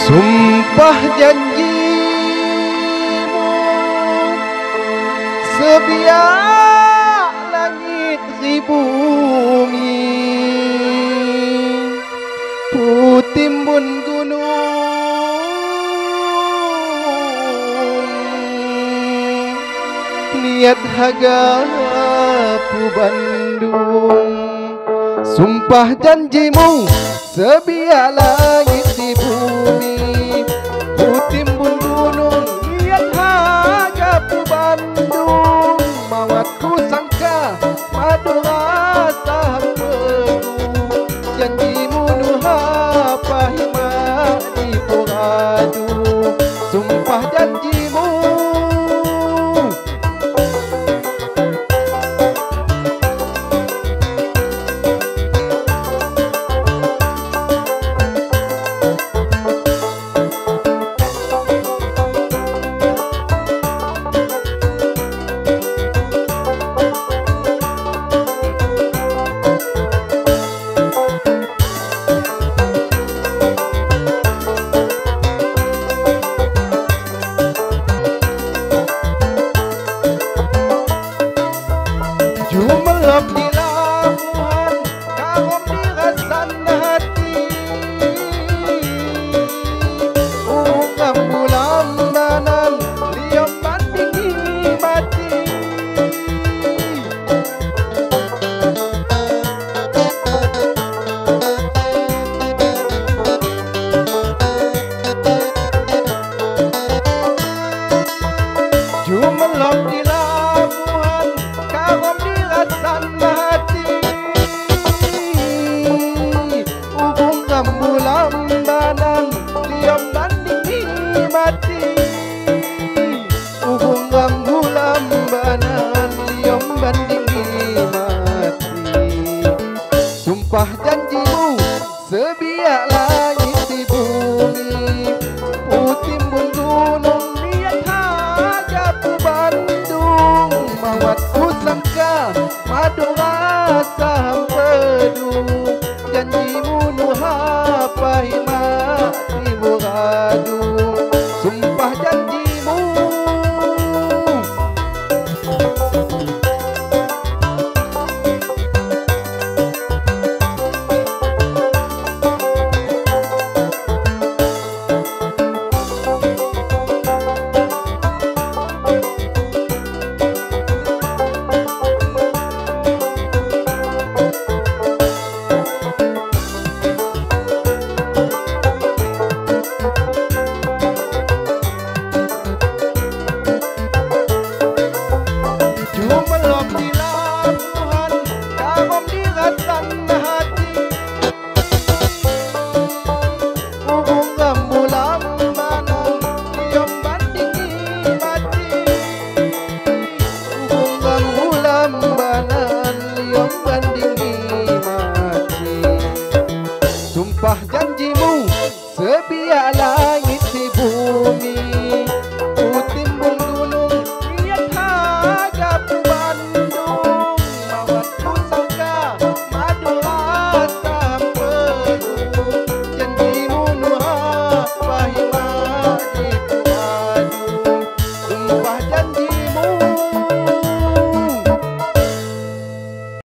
Sumpah janjimu sebiak langit bumi, putimbun gunung, niat hagapu Bandung. Sumpah janjimu sebiak langit di bumi, putimbun gunung, niat hagapu Bandung. Mawatku sangka madu rasa penuh, janjimu nuha pahima di poradu. Sumpah janjimu jumelep di labuhan, kagum di rasana hati. Ungkap bulan banan, liom bandingi mati. Jumelep di labuhan, kagum di rasana hati. Ubung rambulan banan, liom bandingi mati. Ubung rambulan banan, liom bandingi mati. Sumpah janjimu sebiak langit di bumi, putimbun gunung, niat hagapu Bandung. Mawatku sangka madu rasa penuh, janjimu nuha pahima di poradu. Sumpah janjimu jumelep di labuhan, kagum di rasana hati. Ubung rambulan banan, liom bandingi mati. Ubung rambulan banan, liom bandingi mati. Sumpah